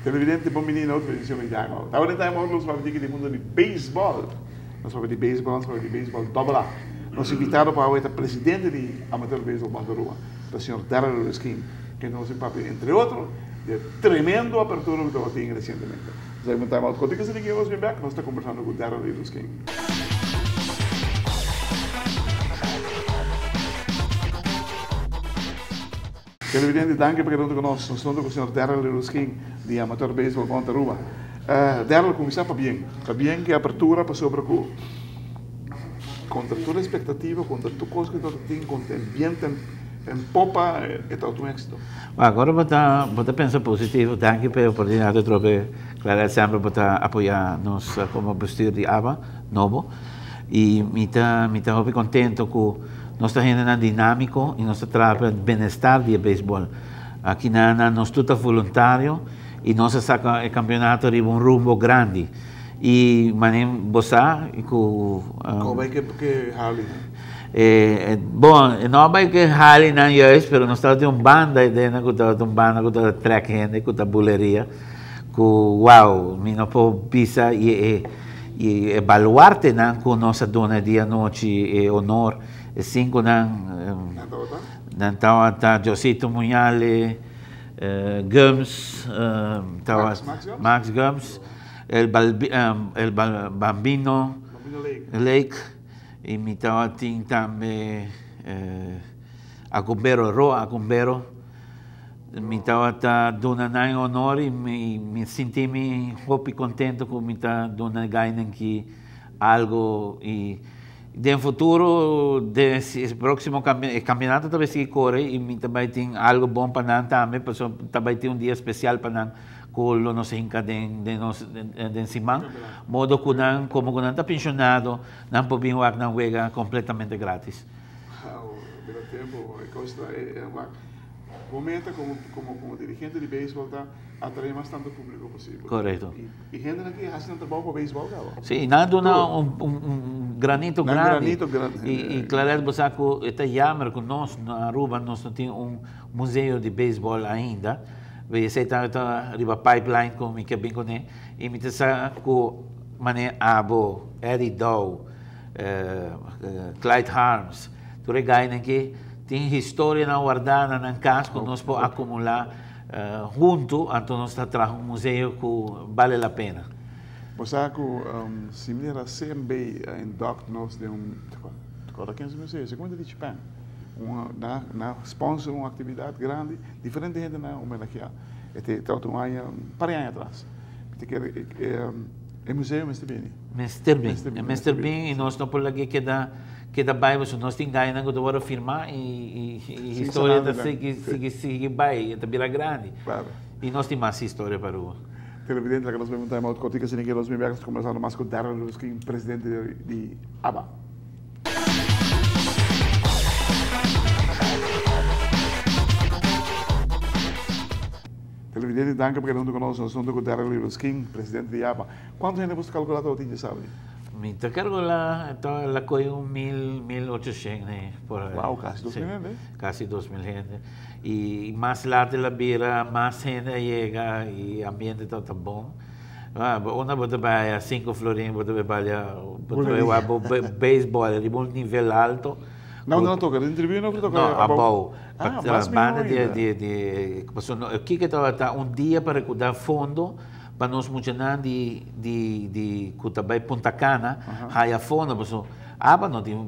Televidente, bom menino, outra edição de Time Out. Agora em Time Out, nós vamos falar de mundo de beisebol. Nós vamos falar de beisebol double A. Nós invitamos para o presidente de Amateur Beisebol Bandarua, o senhor Darrell Luskin, que nos papel, entre outros, de tremendo apertura que estava tendo recentemente. Nós vamos Time Out. Quando você liga, nós estamos conversando com o Darrell Luskin. Televidente, danke per aver conosco. Sono stato con il signor Darrell Luskin di Amateur Baseball Bandarua. Darrell, come sa, fa bien che apertura passò per cui contra tutte le aspettative, contra tutte cose che tu hai, contra l'ambiente in popa è stato un esito. Agora vou pensar positivo, danke per l'opportunità di trovare, claro, sempre per apoiarnos come postura di ABA, novo, e mi sta contento che nós estamos ainda dinâmico e nós trabalhamos o bem-estar do beisebol. Aqui nós tudo voluntário e nós saca o campeonato de rumbo grande. E manem bossa como é que Harley? Bom, não é que Harley não é isso, mas nós estamos banda dentro com banda com track hand, com buleria, com wow, mi não pode pisar e evaluar-te com nossa dona dia noite e honor. Cinco tá Josito Munhale, Gums, Max Gums, el Bambino Lake, e mi tem também Acumbero, mi tá dona nai honor e me senti muito contente com mi tá dona ganhando que algo e no futuro, desse próximo campeonato, talvez que corre e também tem algo bom para nós também, porque também tem dia especial para nós com o nosso inca de Simão, modo que nós, como nós está pensionado, nós podemos jogar na juega completamente grátis. Pelo tempo, momento como dirigente de beisebol atrair mais tanto público possível. Correto. E gente aqui fazendo trabalho para o beisebol, cara. Sim, nada granito grande. E claro, você está chamando que nós na Aruba nós não temos museu de beisebol ainda. Você está riba pipeline como que bem com ele. E me está com mané Abo, Eddie Dow, Clyde Harms. Tu regaina aqui. Tem história na guardada na casa que nós podemos acumular junto, então nós trazemos museu que vale a pena. Você similar a CMB em Doc nós de cada 15 museus, segundo de Japan, na sponsor uma atividade grande, diferente de gente na homenagem. Este tanto para anos atrás. O museu Mr. Bean e nós não podemos que da Bible, se nós temos ganho, nós podemos firmar e história da sigue vai, é também grande. Claro. E nós temos mais história para o. Televidente, que nós vamos estar muito contigo, se ninguém nos vem conversando mais com o Darrell Luskin, presidente de ABA. Televidente, danke por estar conosco, nós estamos com o Darrell Luskin, presidente de ABA. Quanto gente você calcula o tinha, sabe? Minta cargo la coi 1.800 por aí. Wow, casi 2.000 gente. Casi 2.000 gente. E mais lá de la bira, mais gente chega e o ambiente está tão bom. Uma bota vai a 5 florinhos, bota vai a beisebol de um nível alto. Não toca, de entrevista não toca. Não, a boa. A banda de o que está dia para cuidar fundo. Para nós funcionar de Cutabay Punta Cana, há fundo, mas aba não tem,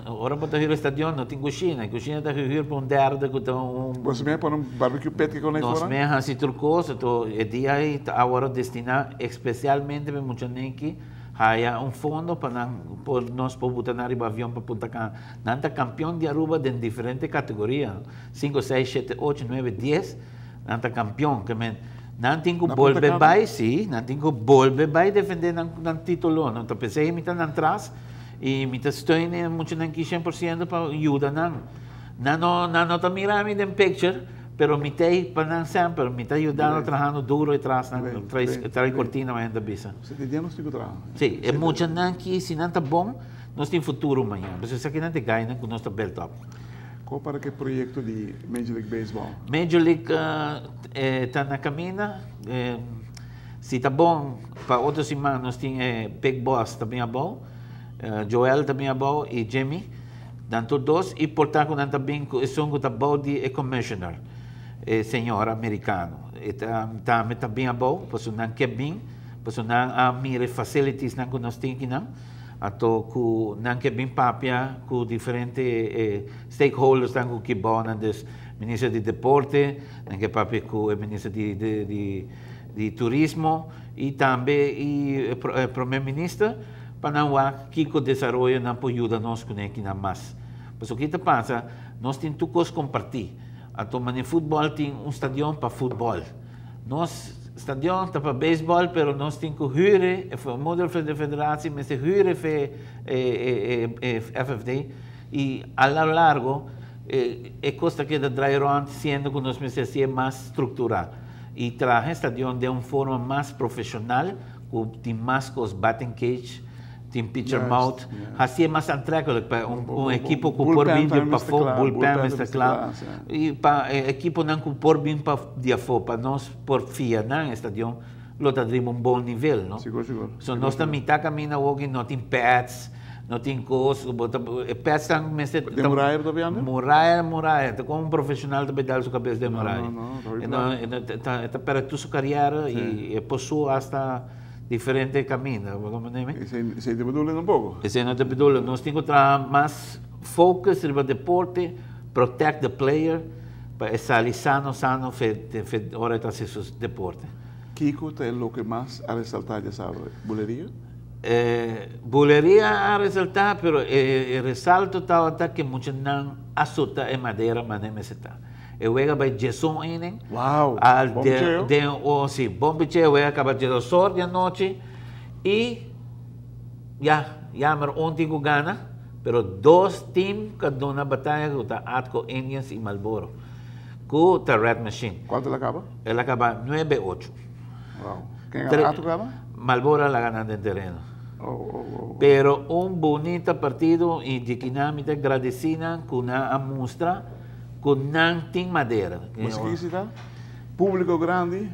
ora para ir ao estádio não tem cozinha está ir para derda que então você me põe barbecue pet que conecta nós me assim turcoso então é dia aí agora destinar especialmente para muita gente há fundo para nós botar na avião para Punta Cana, nanta campeão de Aruba de diferentes categorias, 5, 6, 7, 8, 9, 10, nanta campeão que não tem que volver vai, sim, não tem que volver vai defender o título, não. Então pensei que me está atrás e me estou muito aqui 100% para ajudar não. Não está mirando em picture, pero me está para sempre, me está ajudando, trabajando duro atrás, trae cortina mais da bisa. Você tem diagnóstico trabalho? Sim, é muito que se não está bom, nós temos futuro amanhã. Mas isso aqui não tem ganho com nosso belt up. Qual para que projeto de Major League Baseball? Major League está na caminha. Se está bom, para outra semana nós temos Big Boss também é bom, Joel também é bom e Jimmy, tanto dois, e portanto também são que bom de commissioner, senhor americano. Também é bom, porque não quer bem, porque não há mire facilities que nós temos não, ato que não quer bem papia com diferentes stakeholders que bom, des ministro de deporte, não quer papia com o ministro de turismo e também o primeiro-ministro para que o desenvolvimento não pode ajudar nós com ele mais. Mas o que passa, nós temos tudo coisa compartilhar. No futebol tem estádio para futebol. Nós estádio está para beisebol, mas nós temos que hyre, o modelo da federação, mas hyre FFD e a largo é coisa que dá around sendo que nós precisamos mais estruturado. E trazer estadio de uma forma mais profissional, com mais com os batting cage, tem pitcher mouth, assim é mais atraente para equipo que por vídeo para fora, bullpen está claro, e para equipo não que por vídeo para dia fora, para nós por fia não estadio, lo tadrimo bom nível, não? Seguro. So nós também tá caminha walking, não tem pads, não tem coisas, pads estão mas de Muralha também anda? Muralha, tá como profissional também dá sua cabeça de Muralha. Não, tá para tu sua carreira e possui hasta diferente caminho, como nem? Esse te bedullen um pouco. Esse não te bedullen, nós temos que trabalhar mais focus no deporte, protect the player, para estar sano, hora de fazer seu deporte. Kiko é o que mais a ressaltar, já sabe, buleria? Buleria a ressaltar, mas o ressalto está que muitos não assusta em madeira, mas nem me está. Eu ia para Jason Inen. Uau! Sim, bom bicheo, eu ia acabar de sorte de noite e mas ontem que gana, pero dois times que dão na batalha com a Atco Indians e Marlboro, com a Red Machine. Quanto ela acaba? Ela acaba 9-8. Uau! Quem ganha a Atco acaba? Marlboro la gana en terreno. Pero un bonito partido y de que me agradecida con una muestra con nanting madera. Mas que isso está? Público grande.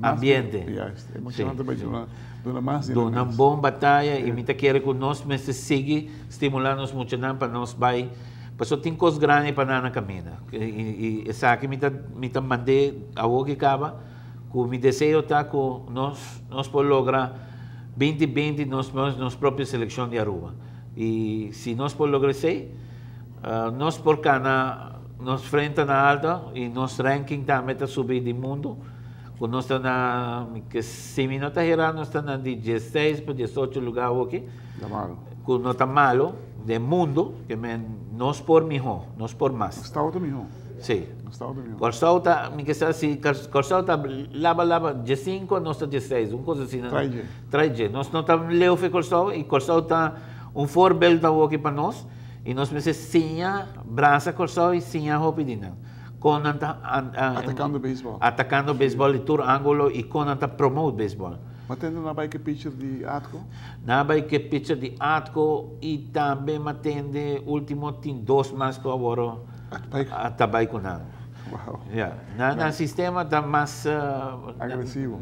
Ambiente. É emocionante para uma massa. Uma boa batalha e me quer que nós me siga estimulando-nos muito para nós vai. Mas tem coisas grandes para na caminho. E essa aqui me mandei a o que acaba. Que me desejo tá que nós podemos lograr 2020 nos própria seleção de Aruba. E se nós podemos lograr isso, nós por cá nos frente na alta e nos ranking também está subir do mundo. Quando nós estamos na se não está errado, nós estamos de 16 para 18 lugar aqui. Quando não está malo do mundo, que nós por melhor, nós por mais. Está outro melhor. Sim. Corsau está, me quer se Corsau está lava de 5, nós está de 6, uma coisa assim. 3G. Nós não estamos leu foi Corsau e Corsau está forbildo aqui para nós e nós precisamos sim braça Corsau e sim a hopidina. Atacando beisebol de todo ângulo e com anta promote beisebol. Mas tem na bike pitcher de Atco? Na bike pitcher de Atco e também matende último tem 2 mais que agora atabay ko na. Wow. Yeah. Na sistema está mais agressivo.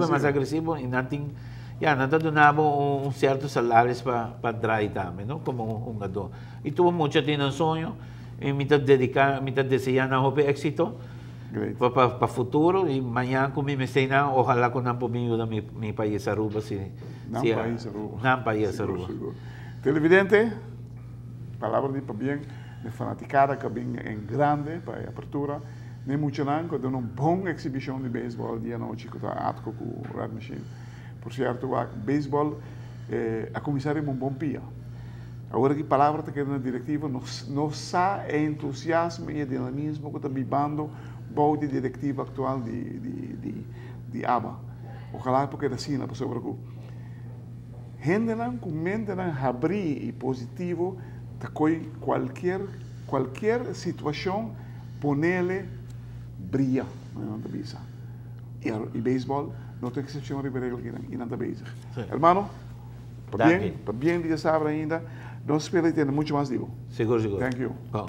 Mais agressivo e nating nadadunabo certo salários para drive também, não? Como jogador. E tuvo mucho tem um sonho e me desejar na hope éxito para futuro e amanhã como me ensina, ojalá que não por mim mi país Aruba Não país Aruba. Televidente, palavra de para bem. De fanaticada que vem em grande para a apertura, nem muito não, que deu uma boa exibição de beisebol dia noite com a Atco com o Red Machine. Por certo, a beisebol a comissária é um bom pia. Agora que palavra que na diretiva nos há entusiasmo e dinamismo que está vivendo boa de diretiva atual de ABA. Ojalá porque é assim na pessoa que gente não comenta não abrir e positivo qualquer situação, ponele brilla in de bisa. Y béisbol no tem exceção de regla que não está bezig. Hermano, para bien de saber ainda, não espera ter muito mais digo. Seguro. Thank you. Bom.